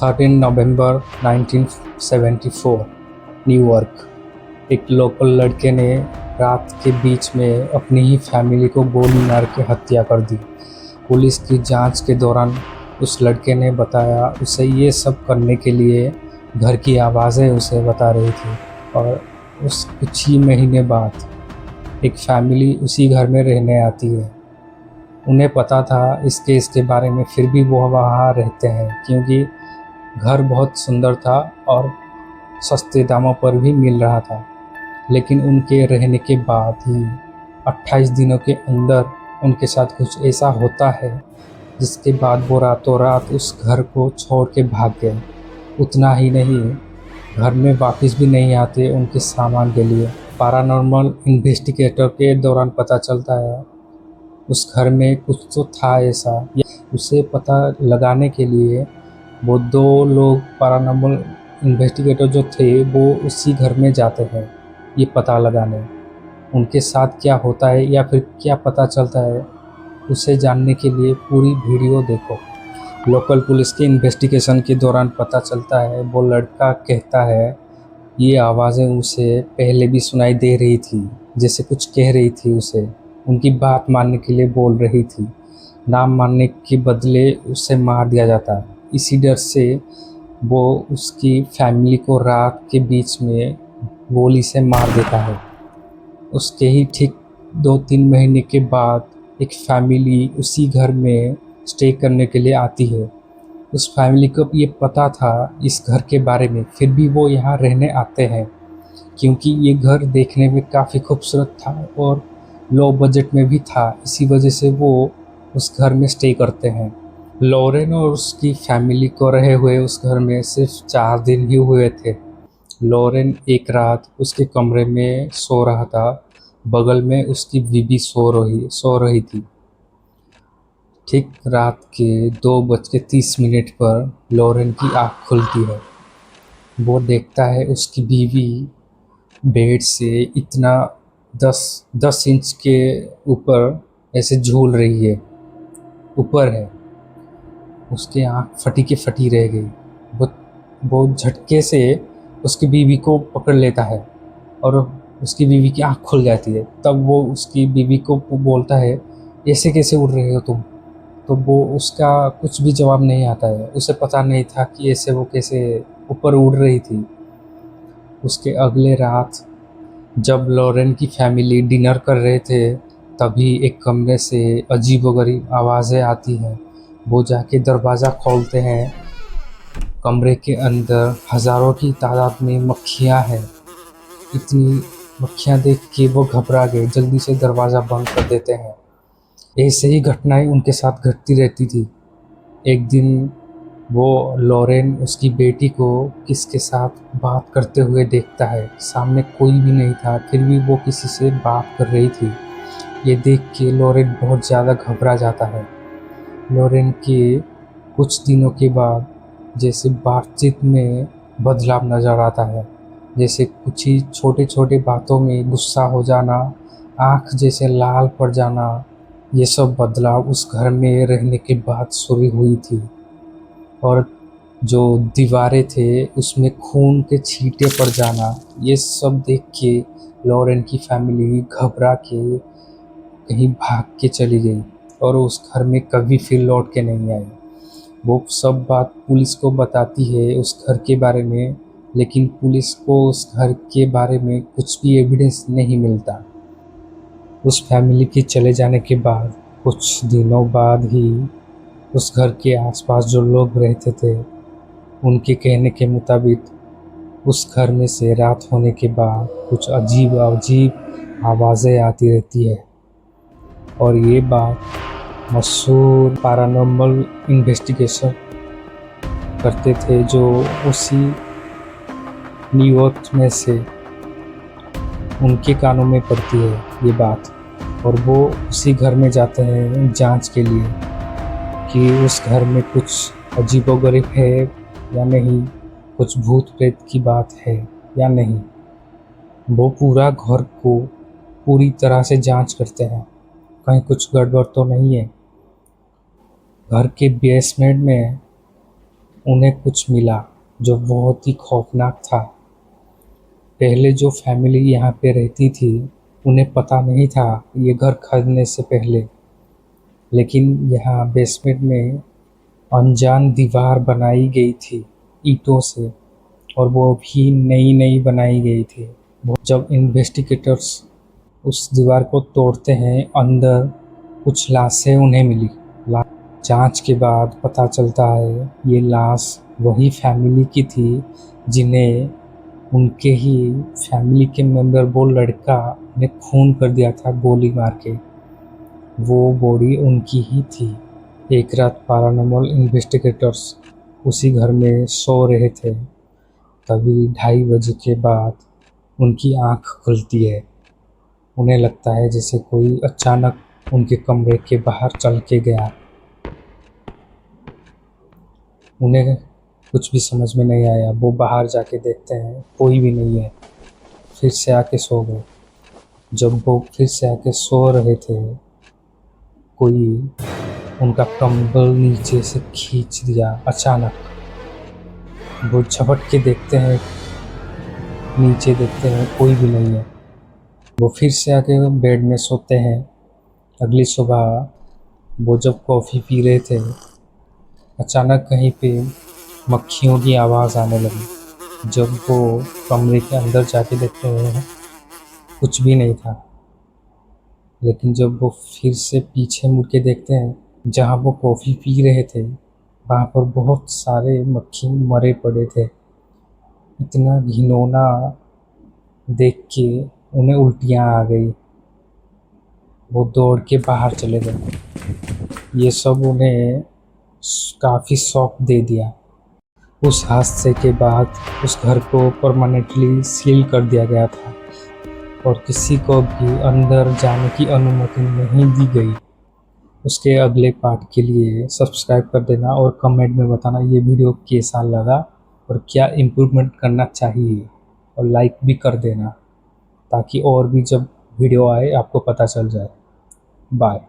13 नवंबर 1974 New York. एक local लड़के ने रात के बीच में अपनी ही फैमिली को गोली मार के हत्या कर दी। पुलिस की जांच के दौरान उस लड़के ने बताया उसे ये सब करने के लिए घर की आवाज़ें उसे बता रही थी, और उस कुछ ही महीने बाद एक फैमिली उसी घर में रहने आती है। उन्हें पता था इस केस के बारे में, फिर भी वो वहाँ रहते हैं क्योंकि घर बहुत सुंदर था और सस्ते दामों पर भी मिल रहा था। लेकिन उनके रहने के बाद ही 28 दिनों के अंदर उनके साथ कुछ ऐसा होता है जिसके बाद वो रातों रात उस घर को छोड़ के भाग गए। उतना ही नहीं, घर में वापस भी नहीं आते उनके सामान के लिए। पैरानॉर्मल इन्वेस्टिगेटर के दौरान पता चलता है उस घर में कुछ तो था ऐसा। उसे पता लगाने के लिए वो दो लोग पैरानॉर्मल इन्वेस्टिगेटर जो थे वो उसी घर में जाते हैं ये पता लगाने उनके साथ क्या होता है या फिर क्या पता चलता है। उसे जानने के लिए पूरी वीडियो देखो। लोकल पुलिस के इन्वेस्टिगेशन के दौरान पता चलता है वो लड़का कहता है ये आवाज़ें उसे पहले भी सुनाई दे रही थी, जैसे कुछ कह रही थी उसे, उनकी बात मानने के लिए बोल रही थी। नाम मानने के बदले उसे मार दिया जाता है। इसी डर से वो उसकी फैमिली को रात के बीच में गोली से मार देता है। उसके ही ठीक 2-3 महीने के बाद एक फैमिली उसी घर में स्टे करने के लिए आती है। उस फैमिली को ये पता था इस घर के बारे में, फिर भी वो यहाँ रहने आते हैं क्योंकि ये घर देखने में काफ़ी खूबसूरत था और लो बजट में भी था। इसी वजह से वो उस घर में स्टे करते हैं। लॉरेन और उसकी फैमिली को रहे हुए उस घर में सिर्फ 4 दिन ही हुए थे। लॉरेन एक रात उसके कमरे में सो रहा था, बगल में उसकी बीवी सो रही थी। ठीक रात के 2:30 पर लॉरेन की आँख खुलती है। वो देखता है उसकी बीवी बेड से इतना 10 इंच के ऊपर ऐसे झूल रही है, ऊपर है। उसकी आँख फटी की फटी रह गई। वो झटके से उसकी बीवी को पकड़ लेता है और उसकी बीवी की आँख खुल जाती है। तब वो उसकी बीवी को बोलता है ऐसे कैसे उड़ रहे हो तुम। तो वो उसका कुछ भी जवाब नहीं आता है। उसे पता नहीं था कि ऐसे वो कैसे ऊपर उड़ रही थी। उसके अगले रात जब लॉरेन की फैमिली डिनर कर रहे थे तभी एक कमरे से अजीबोगरीब आवाज़ें आती हैं। वो जाके दरवाज़ा खोलते हैं। कमरे के अंदर हज़ारों की तादाद में मक्खियाँ हैं। इतनी मक्खियाँ देख के वो घबरा गए, जल्दी से दरवाज़ा बंद कर देते हैं। ऐसे ही घटनाएं उनके साथ घटती रहती थी। एक दिन वो लॉरेन उसकी बेटी को किसके साथ बात करते हुए देखता है। सामने कोई भी नहीं था, फिर भी वो किसी से बात कर रही थी। ये देख के लॉरेन बहुत ज़्यादा घबरा जाता है। लॉरेन के कुछ दिनों के बाद जैसे बातचीत में बदलाव नज़र आता है, जैसे कुछ ही छोटे छोटे बातों में गुस्सा हो जाना, आँख जैसे लाल पड़ जाना। ये सब बदलाव उस घर में रहने के बाद शुरू हुई थी। और जो दीवारें थे उसमें खून के छींटे पड़ जाना, ये सब देख के लॉरेन की फैमिली घबरा के कहीं भाग के चली गई और उस घर में कभी फिर लौट के नहीं आई। वो सब बात पुलिस को बताती है उस घर के बारे में, लेकिन पुलिस को उस घर के बारे में कुछ भी एविडेंस नहीं मिलता। उस फैमिली के चले जाने के बाद कुछ दिनों बाद ही उस घर के आसपास जो लोग रहते थे उनके कहने के मुताबिक उस घर में से रात होने के बाद कुछ अजीब अजीब आवाज़ें आती रहती है। और ये बात मशहूर पैरानॉर्मल इन्वेस्टिगेशन करते थे जो उसी न्यूयॉर्क में से, उनके कानों में पड़ती है ये बात। और वो उसी घर में जाते हैं जांच के लिए कि उस घर में कुछ अजीबोगरीब है या नहीं, कुछ भूत प्रेत की बात है या नहीं। वो पूरा घर को पूरी तरह से जांच करते हैं, कहीं कुछ गड़बड़ तो नहीं है। घर के बेसमेंट में उन्हें कुछ मिला जो बहुत ही खौफनाक था। पहले जो फैमिली यहाँ पे रहती थी उन्हें पता नहीं था ये घर खरीदने से पहले, लेकिन यहाँ बेसमेंट में अनजान दीवार बनाई गई थी ईंटों से, और वो भी नई नई बनाई गई थी। जब इन्वेस्टिगेटर्स उस दीवार को तोड़ते हैं, अंदर कुछ लाशें उन्हें मिली। जांच के बाद पता चलता है ये लाश वही फैमिली की थी जिन्हें उनके ही फैमिली के मेंबर वो लड़का ने खून कर दिया था गोली मार के। वो बॉडी उनकी ही थी। एक रात पैरानॉर्मल इन्वेस्टिगेटर्स उसी घर में सो रहे थे, तभी 2:30 बजे के बाद उनकी आंख खुलती है। उन्हें लगता है जैसे कोई अचानक उनके कमरे के बाहर चल के गया। उन्हें कुछ भी समझ में नहीं आया। वो बाहर जाके देखते हैं कोई भी नहीं है, फिर से आके सो गए। जब वो फिर से आके सो रहे थे, कोई उनका कंबल नीचे से खींच दिया अचानक। वो झपट के देखते हैं, नीचे देखते हैं कोई भी नहीं है। वो फिर से आके बेड में सोते हैं। अगली सुबह वो जब कॉफ़ी पी रहे थे, अचानक कहीं पे मक्खियों की आवाज़ आने लगी। जब वो कमरे के अंदर जाके देखते हैं, कुछ भी नहीं था। लेकिन जब वो फिर से पीछे मुड़ के देखते हैं, जहाँ वो कॉफ़ी पी रहे थे वहाँ पर बहुत सारे मक्खी मरे पड़े थे। इतना घिनौना देख के उन्हें उल्टियाँ आ गई। वो दौड़ के बाहर चले गए। ये सब उन्हें काफ़ी शॉक दे दिया। उस हादसे के बाद उस घर को परमानेंटली सील कर दिया गया था और किसी को भी अंदर जाने की अनुमति नहीं दी गई। उसके अगले पार्ट के लिए सब्सक्राइब कर देना और कमेंट में बताना ये वीडियो कैसा लगा और क्या इम्प्रूवमेंट करना चाहिए, और लाइक भी कर देना ताकि और भी जब वीडियो आए आपको पता चल जाए। बाय।